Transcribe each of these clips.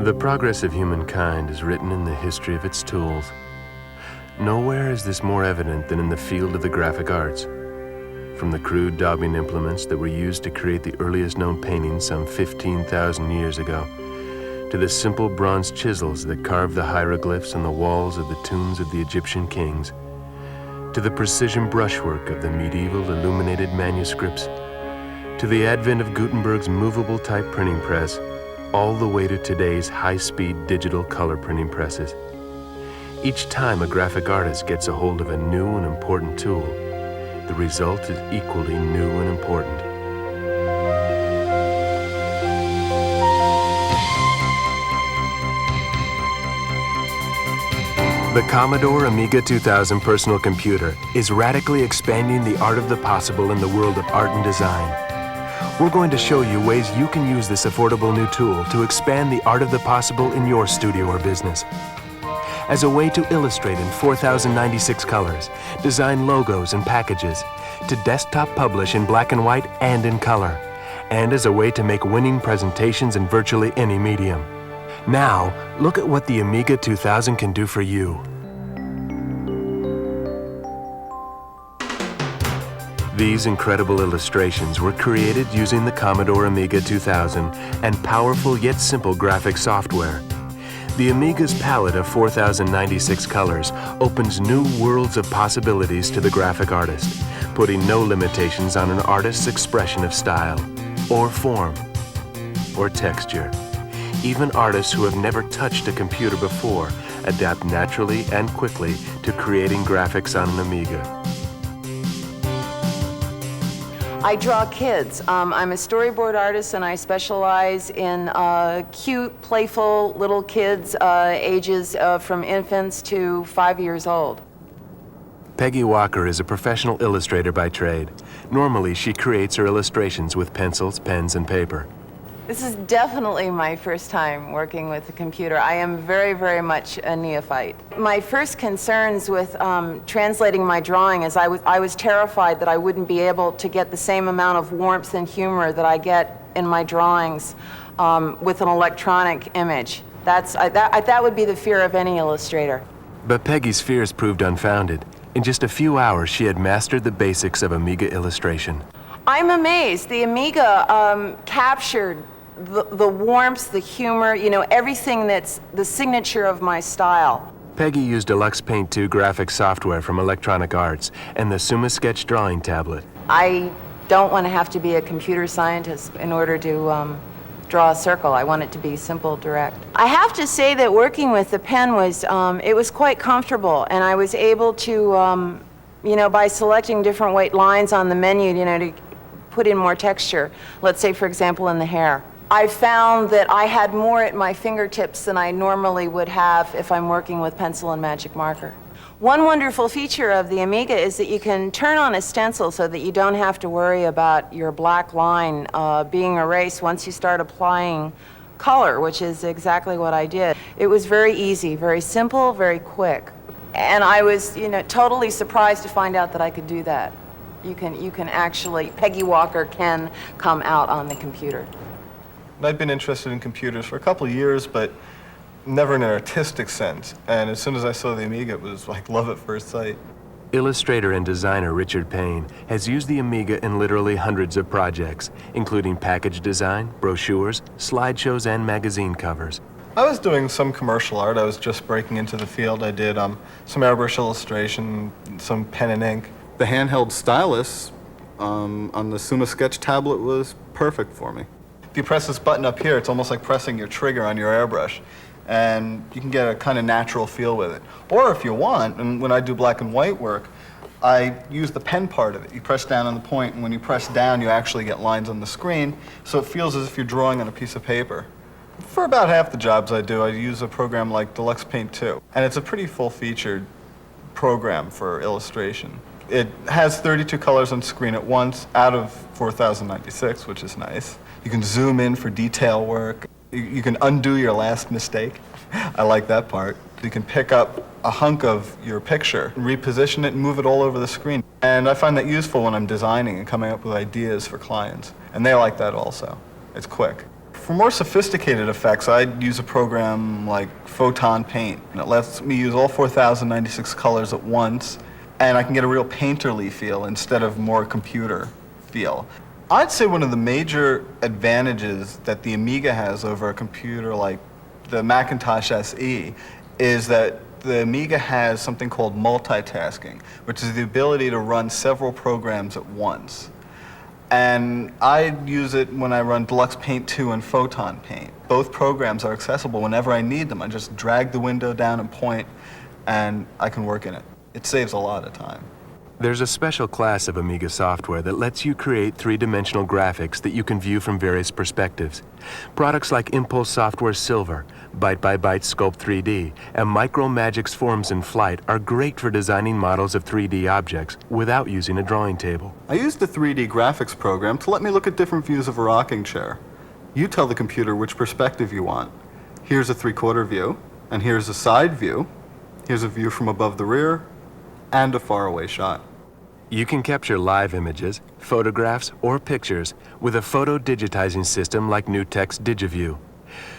The progress of humankind is written in the history of its tools. Nowhere is this more evident than in the field of the graphic arts. From the crude daubing implements that were used to create the earliest known paintings some 15,000 years ago, to the simple bronze chisels that carved the hieroglyphs on the walls of the tombs of the Egyptian kings, to the precision brushwork of the medieval illuminated manuscripts, to the advent of Gutenberg's movable type printing press, all the way to today's high-speed digital color printing presses. Each time a graphic artist gets a hold of a new and important tool, the result is equally new and important. The Commodore Amiga 2000 personal computer is radically expanding the art of the possible in the world of art and design. We're going to show you ways you can use this affordable new tool to expand the art of the possible in your studio or business. As a way to illustrate in 4,096 colors, design logos and packages, to desktop publish in black and white and in color, and as a way to make winning presentations in virtually any medium. Now, look at what the Amiga 2000 can do for you. These incredible illustrations were created using the Commodore Amiga 2000 and powerful yet simple graphic software. The Amiga's palette of 4,096 colors opens new worlds of possibilities to the graphic artist, putting no limitations on an artist's expression of style, or form, or texture. Even artists who have never touched a computer before adapt naturally and quickly to creating graphics on an Amiga. I draw kids. I'm a storyboard artist and I specialize in cute, playful little kids ages from infants to 5 years old. Peggy Walker is a professional illustrator by trade. Normally, she creates her illustrations with pencils, pens, and paper. This is definitely my first time working with a computer. I am very, very much a neophyte. My first concerns with translating my drawing is I was terrified that I wouldn't be able to get the same amount of warmth and humor that I get in my drawings with an electronic image. That would be the fear of any illustrator. But Peggy's fears proved unfounded. In just a few hours, she had mastered the basics of Amiga illustration. I'm amazed. The Amiga captured the warmth, the humor, everything that's the signature of my style. Peggy used Deluxe Paint 2 graphic software from Electronic Arts and the Suma Sketch drawing tablet. I don't want to have to be a computer scientist in order to draw a circle. I want it to be simple, direct. I have to say that working with the pen was, it was quite comfortable, and I was able to, by selecting different white lines on the menu, to put in more texture. Let's say, for example, in the hair. I found that I had more at my fingertips than I normally would have if I'm working with pencil and magic marker. One wonderful feature of the Amiga is that you can turn on a stencil so that you don't have to worry about your black line being erased once you start applying color, which is exactly what I did. It was very easy, very simple, very quick. And I was, totally surprised to find out that I could do that. You can actually, Peggy Walker can come out on the computer. I've been interested in computers for a couple of years, but never in an artistic sense. And as soon as I saw the Amiga, it was like love at first sight. Illustrator and designer Richard Payne has used the Amiga in literally hundreds of projects, including package design, brochures, slideshows, and magazine covers. I was doing some commercial art. I was just breaking into the field. I did some airbrush illustration, some pen and ink. The handheld stylus on the Suma Sketch tablet was perfect for me. If you press this button up here, it's almost like pressing your trigger on your airbrush, and you can get a kind of natural feel with it. Or if you want, and when I do black and white work, I use the pen part of it. You press down on the point, and when you press down, you actually get lines on the screen, so it feels as if you're drawing on a piece of paper. For about half the jobs I do, I use a program like Deluxe Paint 2, and it's a pretty full-featured program for illustration. It has 32 colors on screen at once, out of 4,096, which is nice. You can zoom in for detail work. You can undo your last mistake. I like that part. You can pick up a hunk of your picture, reposition it, and move it all over the screen. And I find that useful when I'm designing and coming up with ideas for clients. And they like that also. It's quick. For more sophisticated effects, I'd use a program like Photon Paint. And it lets me use all 4,096 colors at once, and I can get a real painterly feel instead of more computer feel. I'd say one of the major advantages that the Amiga has over a computer like the Macintosh SE is that the Amiga has something called multitasking, which is the ability to run several programs at once. And I use it when I run Deluxe Paint 2 and Photon Paint. Both programs are accessible whenever I need them. I just drag the window down and point, and I can work in it. It saves a lot of time. There's a special class of Amiga software that lets you create three-dimensional graphics that you can view from various perspectives. Products like Impulse Software's Silver, Byte by Byte Sculpt 3D, and Micromagic's Forms in Flight are great for designing models of 3D objects without using a drawing table. I used the 3D graphics program to let me look at different views of a rocking chair. You tell the computer which perspective you want. Here's a 3/4 view, and here's a side view. Here's a view from above the rear, and a faraway shot. You can capture live images, photographs, or pictures with a photo digitizing system like NewTek's DigiView.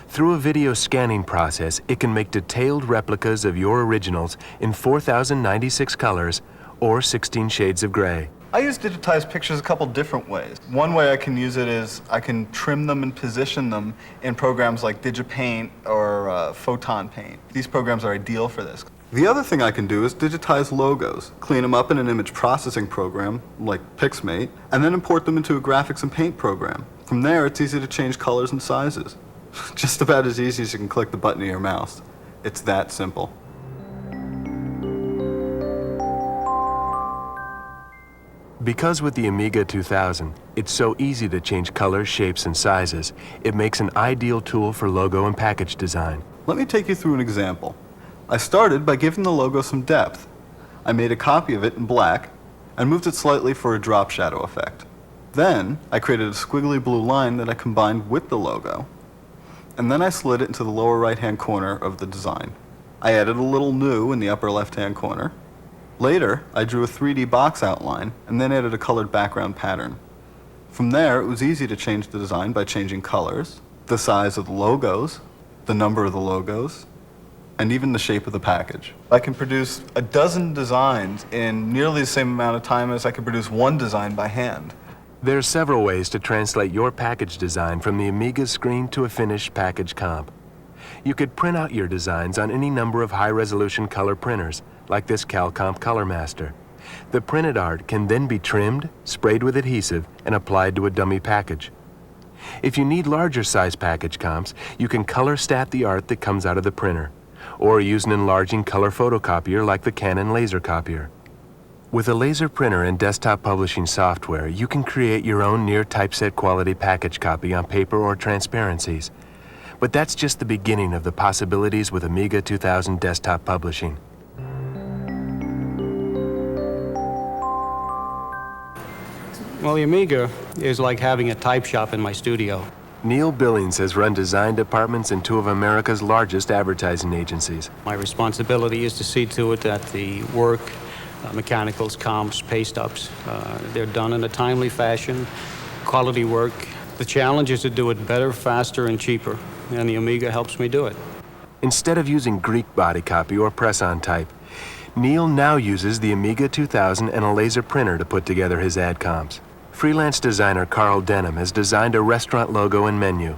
Through a video scanning process, it can make detailed replicas of your originals in 4,096 colors or 16 shades of gray. I use digitized pictures a couple different ways. One way I can use it is I can trim them and position them in programs like DigiPaint or Photon Paint. These programs are ideal for this. The other thing I can do is digitize logos, clean them up in an image processing program like Pixmate, and then import them into a graphics and paint program. From there, it's easy to change colors and sizes. Just about as easy as you can click the button of your mouse. It's that simple. Because with the Amiga 2000, it's so easy to change colors, shapes, and sizes, it makes an ideal tool for logo and package design. Let me take you through an example. I started by giving the logo some depth. I made a copy of it in black and moved it slightly for a drop shadow effect. Then I created a squiggly blue line that I combined with the logo. And then I slid it into the lower right-hand corner of the design. I added a little new in the upper left-hand corner. Later, I drew a 3D box outline and then added a colored background pattern. From there, it was easy to change the design by changing colors, the size of the logos, the number of the logos, and even the shape of the package. I can produce a dozen designs in nearly the same amount of time as I could produce one design by hand. There are several ways to translate your package design from the Amiga screen to a finished package comp. You could print out your designs on any number of high-resolution color printers, like this CalComp Color Master. The printed art can then be trimmed, sprayed with adhesive, and applied to a dummy package. If you need larger size package comps, you can color stat the art that comes out of the printer, or use an enlarging color photocopier like the Canon laser copier. With a laser printer and desktop publishing software, you can create your own near typeset quality package copy on paper or transparencies. But that's just the beginning of the possibilities with Amiga 2000 desktop publishing. Well, the Amiga is like having a type shop in my studio. Neil Billings has run design departments in two of America's largest advertising agencies. My responsibility is to see to it that the work, mechanicals, comps, paste ups, they're done in a timely fashion, quality work. The challenge is to do it better, faster, and cheaper, and the Amiga helps me do it. Instead of using Greek body copy or press-on type, Neil now uses the Amiga 2000 and a laser printer to put together his ad comps. Freelance designer Carl Denham has designed a restaurant logo and menu.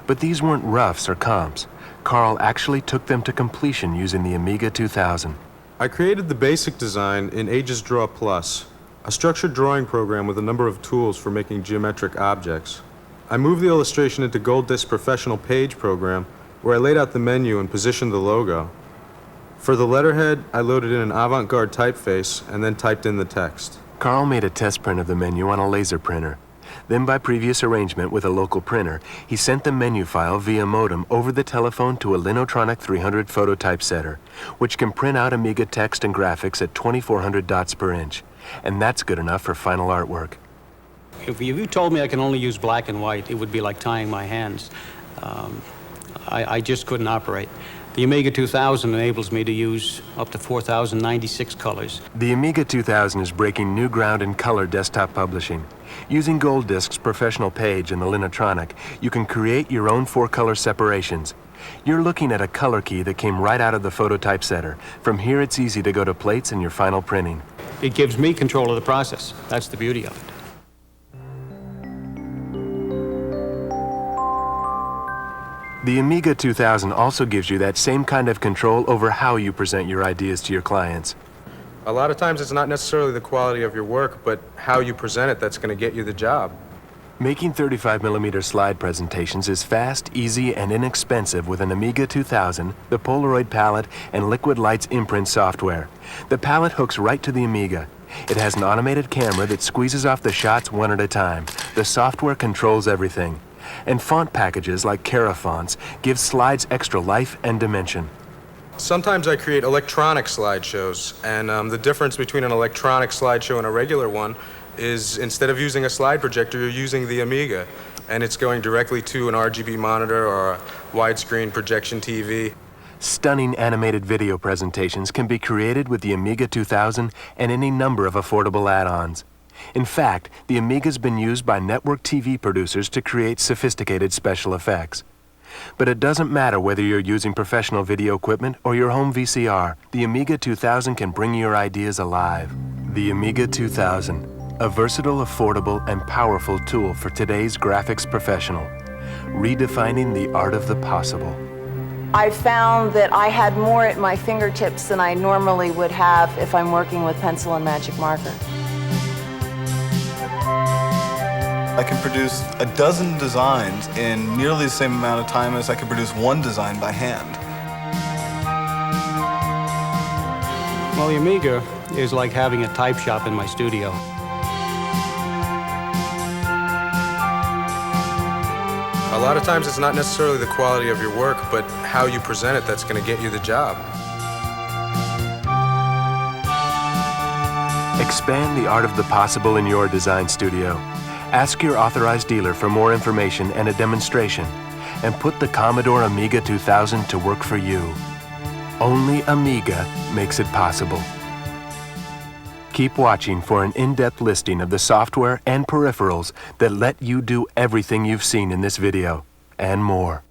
But these weren't roughs or comps. Carl actually took them to completion using the Amiga 2000. I created the basic design in Aegis Draw Plus, a structured drawing program with a number of tools for making geometric objects. I moved the illustration into Gold Disc Professional Page program, where I laid out the menu and positioned the logo. For the letterhead, I loaded in an avant-garde typeface and then typed in the text. Carl made a test print of the menu on a laser printer. Then, by previous arrangement with a local printer, he sent the menu file via modem over the telephone to a Linotronic 300 photo typesetter, which can print out Amiga text and graphics at 2,400 dots per inch. And that's good enough for final artwork. If you told me I can only use black and white, it would be like tying my hands. I just couldn't operate. The Amiga 2000 enables me to use up to 4,096 colors. The Amiga 2000 is breaking new ground in color desktop publishing. Using Gold Disc's Professional Page and the Linotronic, you can create your own 4-color separations. You're looking at a color key that came right out of the phototypesetter. From here, it's easy to go to plates and your final printing. It gives me control of the process. That's the beauty of it. The Amiga 2000 also gives you that same kind of control over how you present your ideas to your clients. A lot of times it's not necessarily the quality of your work, but how you present it that's going to get you the job. Making 35mm slide presentations is fast, easy, and inexpensive with an Amiga 2000, the Polaroid palette, and Liquid Light's imprint software. The palette hooks right to the Amiga. It has an automated camera that squeezes off the shots one at a time. The software controls everything. And font packages like Cara fonts give slides extra life and dimension. Sometimes I create electronic slideshows, and the difference between an electronic slideshow and a regular one is instead of using a slide projector, you're using the Amiga, and it's going directly to an RGB monitor or a widescreen projection TV. Stunning animated video presentations can be created with the Amiga 2000 and any number of affordable add-ons. In fact, the Amiga's been used by network TV producers to create sophisticated special effects. But it doesn't matter whether you're using professional video equipment or your home VCR, the Amiga 2000 can bring your ideas alive. The Amiga 2000, a versatile, affordable, and powerful tool for today's graphics professional, redefining the art of the possible. I found that I had more at my fingertips than I normally would have if I'm working with pencil and magic marker. I can produce a dozen designs in nearly the same amount of time as I could produce one design by hand. Well, the Amiga is like having a type shop in my studio. A lot of times it's not necessarily the quality of your work, but how you present it that's going to get you the job. Expand the art of the possible in your design studio. Ask your authorized dealer for more information and a demonstration, and put the Commodore Amiga 2000 to work for you. Only Amiga makes it possible. Keep watching for an in-depth listing of the software and peripherals that let you do everything you've seen in this video, and more.